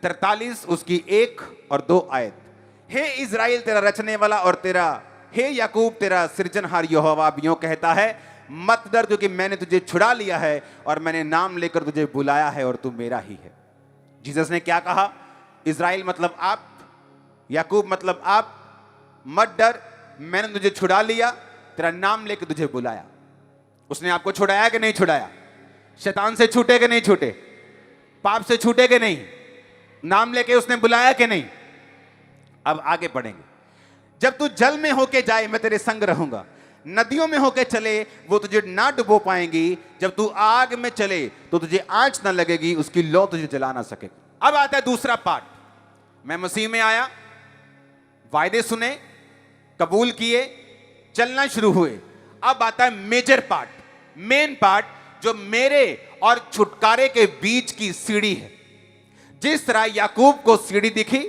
43 उसकी 1 और 2 आयत। हे इज़राइल तेरा रचने वाला और तेरा, हे याकूब तेरा सृजनहार यहोवा अब यूं कहता है, मत डर क्योंकि मैंने तुझे छुड़ा लिया है और मैंने नाम लेकर तुझे बुलाया है और तू मेरा ही है। जीसस ने क्या कहा? इज़राइल मतलब आप, याकूब मतलब आप, मत डर, मैंने तुझे छुड़ा लिया, तेरा नाम लेकर तुझे बुलाया। उसने आपको छुड़ाया कि नहीं छुड़ाया? शैतान से छूटे कि नहीं छूटे? पाप से छूटे कि नहीं? नाम लेके उसने बुलाया कि नहीं? अब आगे बढ़ेंगे। जब तू जल में होके जाए मैं तेरे संग रहूंगा, नदियों में होके चले वो तुझे ना डुबो पाएंगी, जब तू आग में चले तो तुझे आंच ना लगेगी, उसकी लौ तुझे जला ना सकेगी। अब आता है दूसरा पार्ट। मैं मसीह में आया, वायदे सुने, कबूल किए, चलना शुरू हुए। अब आता है मेजर पार्ट, मेन पार्ट, जो मेरे और छुटकारे के बीच की सीढ़ी है। जिस तरह याकूब को सीढ़ी दिखी,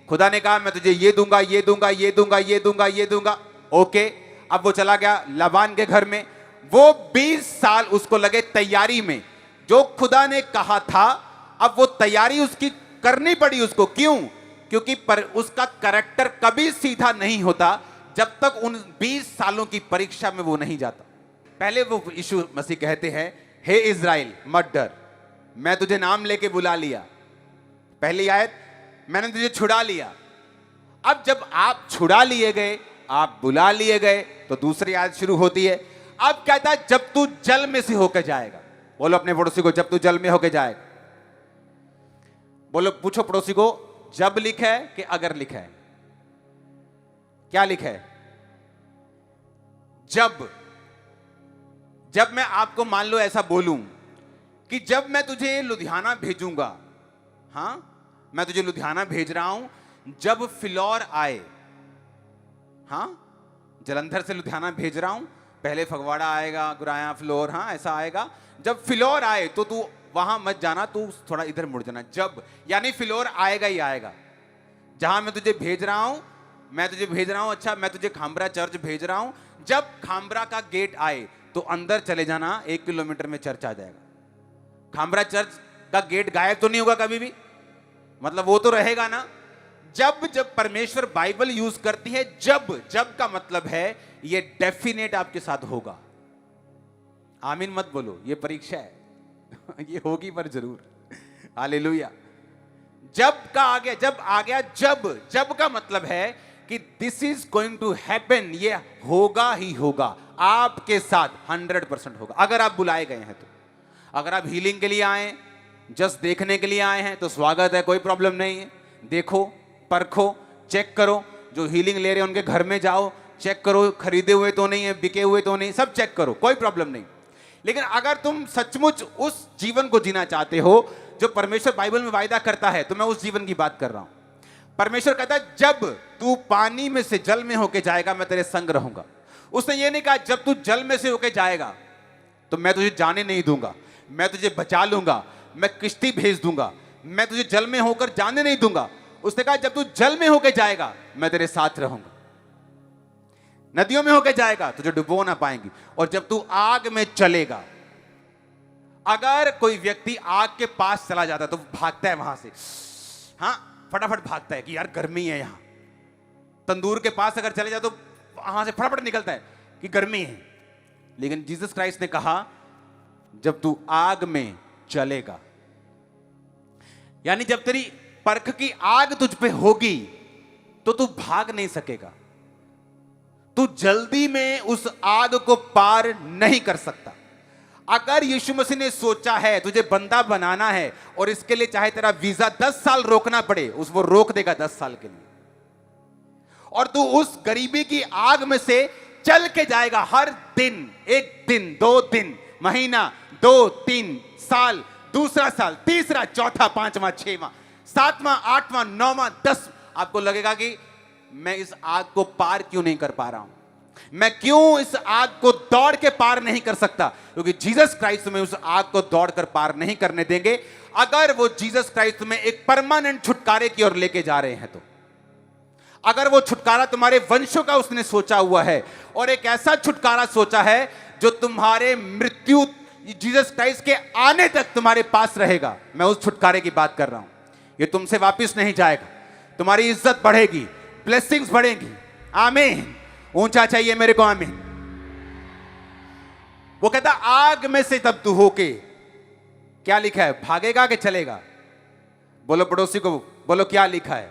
खुदा ने कहा मैं तुझे ये दूंगा, ये दूंगा, ये दूंगा, ये दूंगा, ये दूंगा, ओके। अब वो चला गया लाबान के घर में। वो 20 साल उसको लगे तैयारी में, जो खुदा ने कहा था। अब वो तैयारी उसकी करनी पड़ी उसको। क्यों? क्योंकि पर उसका कैरेक्टर कभी सीधा नहीं होता जब तक उन 20 सालों की परीक्षा में वो नहीं जाता। पहले वो यीशु मसीह कहते हैं, हे इज़राइल मत डर, मैं तुझे नाम लेके बुला लिया। पहली आयत, मैंने तुझे छुड़ा लिया। अब जब आप छुड़ा लिए गए, आप बुला लिए गए, तो दूसरी आयत शुरू होती है। अब कहता है जब तू जल में से होकर जाएगा। बोलो अपने पड़ोसी को, जब तू जल में होकर जाएगा। बोलो, पूछो पड़ोसी को, जब लिखा है कि अगर लिखा है? क्या लिखा है? जब। जब मैं आपको मान लो ऐसा बोलूं कि जब मैं तुझे लुधियाना भेजूंगा, हां मैं तुझे लुधियाना भेज रहा हूं, जब फिलौर आए, हां जलंधर से लुधियाना भेज रहा हूं, पहले फगवाड़ा आएगा, गुराया, फिलौर, हां ऐसा आएगा। जब फिलौर आए तो तू वहां मत जाना, तू थोड़ा इधर मुड़ जाना। जब यानी फिलौर आएगा ही आएगा। जहां मैं तुझे भेज रहा हूं, मैं तुझे भेज रहा हूं, अच्छा मैं तुझे खामरा चर्च भेज रहा हूं, जब खामरा का गेट आए तो अंदर चले जाना, 1 किलोमीटर में चर्च आ जाएगा। खामरा चर्च का गेट गायब तो नहीं होगा कभी भी, मतलब वो तो रहेगा ना। जब जब परमेश्वर बाइबल यूज करती है, जब जब का मतलब है ये डेफिनेट आपके साथ होगा। आमीन मत बोलो, ये परीक्षा है ये होगी पर जरूर। हालेलुया। जब का आ गया, जब आ गया, जब जब का मतलब है कि this is going to happen, ये होगा ही होगा आपके साथ, 100% होगा। अगर आप बुलाए गए हैं तो, अगर आप हीलिंग के लिए आए, जस्ट देखने के लिए आए हैं तो स्वागत है, कोई प्रॉब्लम नहीं है। देखो, परखो, चेक करो। जो हीलिंग ले रहे हैं उनके घर में जाओ, चेक करो खरीदे हुए तो नहीं है, बिके हुए तो नहीं, सब चेक करो, कोई प्रॉब्लम नहीं। लेकिन अगर तुम सचमुच उस जीवन को जीना चाहते हो जो परमेश्वर बाइबल में वायदा करता है, तो मैं उस जीवन की बात कर रहा हूं। परमेश्वर कहता है जब तू पानी में से जल में होके जाएगा मैं तेरे संग रहूंगा। उसने ये नहीं कहा जब तू जल में से होके जाएगा तो मैं तुझे जाने नहीं दूंगा, मैं तुझे बचा लूंगा, मैं किश्ती भेज दूंगा, मैं तुझे जल में होकर जाने नहीं दूंगा। उसने कहा जब तू जल में होकर जाएगा मैं तेरे साथ रहूंगा। नदियों में होकर जाएगा तुझे डुबो ना पाएंगी, और जब तू आग में चलेगा। अगर कोई व्यक्ति आग के पास चला जाता है तो भागता है वहां से, हाँ फटाफट भागता है कि यार गर्मी है यहां। तंदूर के पास अगर चले जाए तो वहां से फटाफट निकलता है कि गर्मी है। लेकिन जीसस क्राइस्ट ने कहा जब तू आग में चलेगा, यानी जब तेरी परख की आग तुझ पे होगी तो तू भाग नहीं सकेगा। तू जल्दी में उस आग को पार नहीं कर सकता। अगर यीशु मसीह ने सोचा है तुझे बंदा बनाना है और इसके लिए चाहे तेरा वीजा 10 साल रोकना पड़े, उस वो रोक देगा 10 साल के लिए, और तू उस गरीबी की आग में से चल के जाएगा हर दिन, 1 दिन, 2 दिन, महीना, 2, 3 साल, दूसरा साल, तीसरा, चौथा, पांचवा, 6वां, 7वां, 8वां, 9वां, 10। आपको लगेगा कि मैं इस आग को पार क्यों नहीं कर पा रहा हूं, मैं क्यों इस आग को दौड़ के पार नहीं कर सकता, क्योंकि जीसस क्राइस्ट में उस आग को दौड़ कर पार नहीं करने देंगे। अगर वो जीसस क्राइस्ट में एक परमानेंट छुटकारे की ओर लेके जा रहे हैं तो, अगर वो छुटकारा तुम्हारे वंशों का उसने सोचा हुआ है और एक ऐसा छुटकारा सोचा है जो तुम्हारे मृत्यु जीसस क्राइस्ट के आने तक तुम्हारे पास रहेगा, मैं उस छुटकारे की बात कर रहा हूं। ये तुमसे वापस नहीं जाएगा। तुम्हारी इज्जत बढ़ेगी, ब्लेसिंग्स बढ़ेंगी। आमीन। ऊंचा चाहिए मेरे को, आमीन। वो कहता आग में से तब तू होके, क्या लिखा है, भागेगा कि चलेगा? बोलो पड़ोसी को, बोलो क्या लिखा है।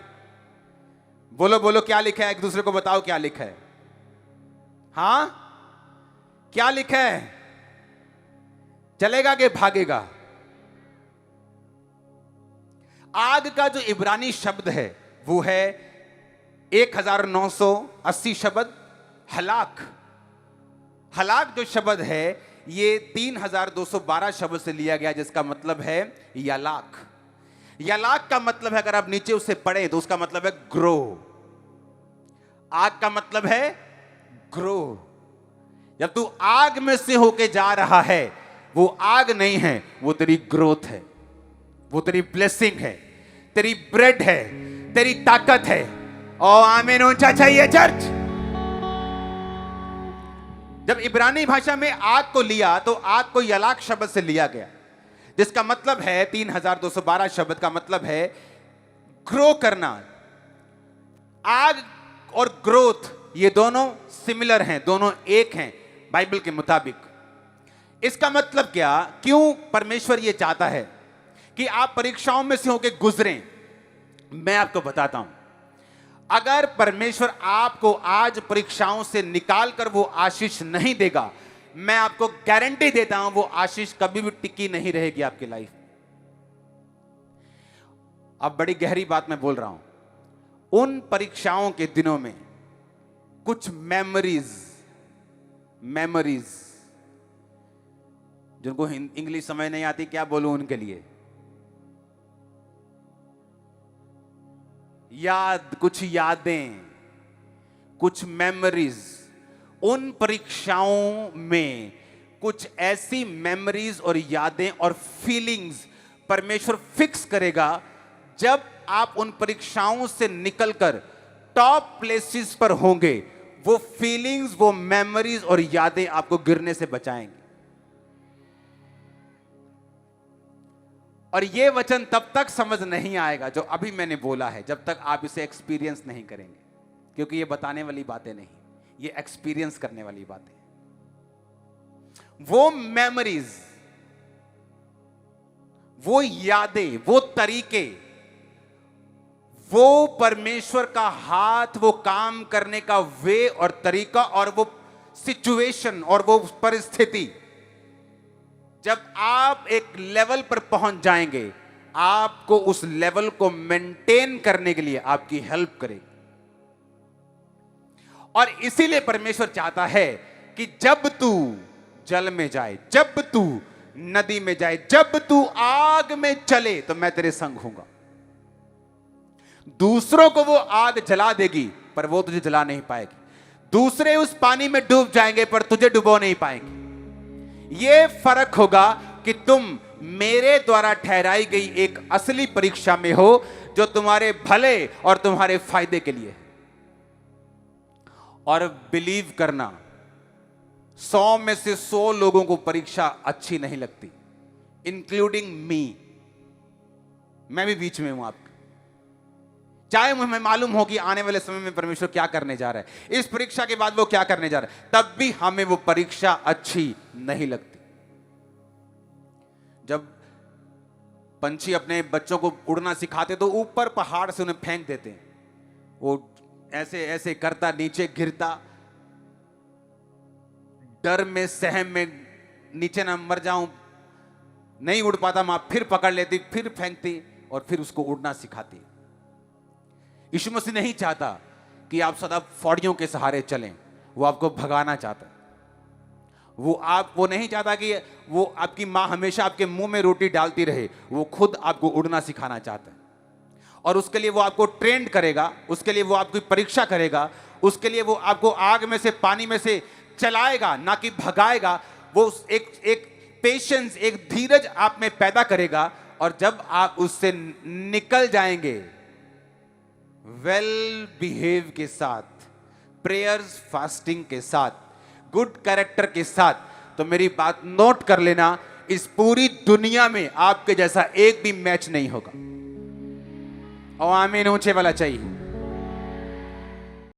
बोलो बोलो क्या लिखा है, एक दूसरे को बताओ क्या लिखा है। हां, क्या लिखा है? चलेगा कि भागेगा? आग का जो इब्रानी शब्द है वो है 1980 शब्द हलाक। हलाक जो शब्द है ये 3212 शब्द से लिया गया, जिसका मतलब है यालाक। यालाक का मतलब है, अगर आप नीचे उसे पढ़े तो उसका मतलब है ग्रो। आग का मतलब है ग्रो। जब तू आग में से होके जा रहा है, वो आग नहीं है, वो तेरी ग्रोथ है, वो तेरी ब्लेसिंग है, तेरी ब्रेड है, तेरी ताकत है। ओ आमीन। ऊंचा चाहिए चर्च। जब इब्रानी भाषा में आग को लिया तो आग को यलाक शब्द से लिया गया, जिसका मतलब है 3212 शब्द का मतलब है ग्रो करना। आग और ग्रोथ ये दोनों सिमिलर हैं, दोनों एक हैं बाइबल के मुताबिक। इसका मतलब क्या, क्यों परमेश्वर ये चाहता है कि आप परीक्षाओं में से होकर गुजरें? मैं आपको बताता हूं। अगर परमेश्वर आपको आज परीक्षाओं से निकाल कर वो आशीष नहीं देगा, मैं आपको गारंटी देता हूं वो आशीष कभी भी टिकी नहीं रहेगी आपकी लाइफ। अब बड़ी गहरी बात मैं बोल रहा हूं। उन परीक्षाओं के दिनों में कुछ मेमोरीज जिनको इंग्लिश समझ नहीं आती, क्या बोलूं उनके लिए, कुछ यादें, कुछ मेमोरीज। उन परीक्षाओं में कुछ ऐसी मेमोरीज और यादें और फीलिंग्स परमेश्वर फिक्स करेगा। जब आप उन परीक्षाओं से निकलकर टॉप प्लेसेस पर होंगे, वो फीलिंग्स, वो मेमोरीज और यादें आपको गिरने से बचाएंगे। और ये वचन तब तक समझ नहीं आएगा जो अभी मैंने बोला है, जब तक आप इसे एक्सपीरियंस नहीं करेंगे। क्योंकि ये बताने वाली बातें नहीं, ये एक्सपीरियंस करने वाली बातें। वो मेमोरीज, वो यादें, वो तरीके, वो परमेश्वर का हाथ, वो काम करने का वे और तरीका, और वो सिचुएशन और वो परिस्थिति, जब आप एक लेवल पर पहुंच जाएंगे, आपको उस लेवल को मेंटेन करने के लिए आपकी हेल्प करेगी। और इसीलिए परमेश्वर चाहता है कि जब तू जल में जाए, जब तू नदी में जाए, जब तू आग में चले, तो मैं तेरे संग हूंगा। दूसरों को वो आग जला देगी पर वो तुझे जला नहीं पाएगी। दूसरे उस पानी में डूब जाएंगे पर तुझे डुबो नहीं पाएंगे। ये फर्क होगा कि तुम मेरे द्वारा ठहराई गई एक असली परीक्षा में हो, जो तुम्हारे भले और तुम्हारे फायदे के लिए। और बिलीव करना, 100 में से 100 लोगों को परीक्षा अच्छी नहीं लगती, इंक्लूडिंग मी। मैं भी बीच में हूं आपके। चाहे मुझे मालूम हो कि आने वाले समय में परमेश्वर क्या करने जा रहा है, इस परीक्षा के बाद वो क्या करने जा रहा है, तब भी हमें वो परीक्षा अच्छी नहीं लगती। जब पंछी अपने बच्चों को उड़ना सिखाते तो ऊपर पहाड़ से उन्हें फेंक देते हैं, वो ऐसे ऐसे करता, नीचे गिरता, डर में, सहम में, नीचे ना मर जाऊं, नहीं उड़ पाता, मां फिर पकड़ लेती, फिर फेंकती और फिर उसको उड़ना सिखाती। यीशु मसीह नहीं चाहता कि आप सदा फौड़ियों के सहारे चलें, वो आपको भगाना चाहता है। वो नहीं चाहता कि वो आपकी मां हमेशा आपके मुंह में रोटी डालती रहे, वो खुद आपको उड़ना सिखाना चाहता है। और उसके लिए वो आपको ट्रेंड करेगा, उसके लिए वो आपकी परीक्षा करेगा, उसके लिए वो आपको आग में से, पानी में से चलाएगा, ना कि भगाएगा। वो एक पेशेंस, एक धीरज आप में पैदा करेगा। और जब आप उससे निकल जाएंगे वेल बिहेव के साथ, प्रेयर्स, फास्टिंग के साथ, गुड कैरेक्टर के साथ, तो मेरी बात नोट कर लेना, इस पूरी दुनिया में आपके जैसा एक भी मैच नहीं होगा। और आमीन ऊंचे वाला चाहिए।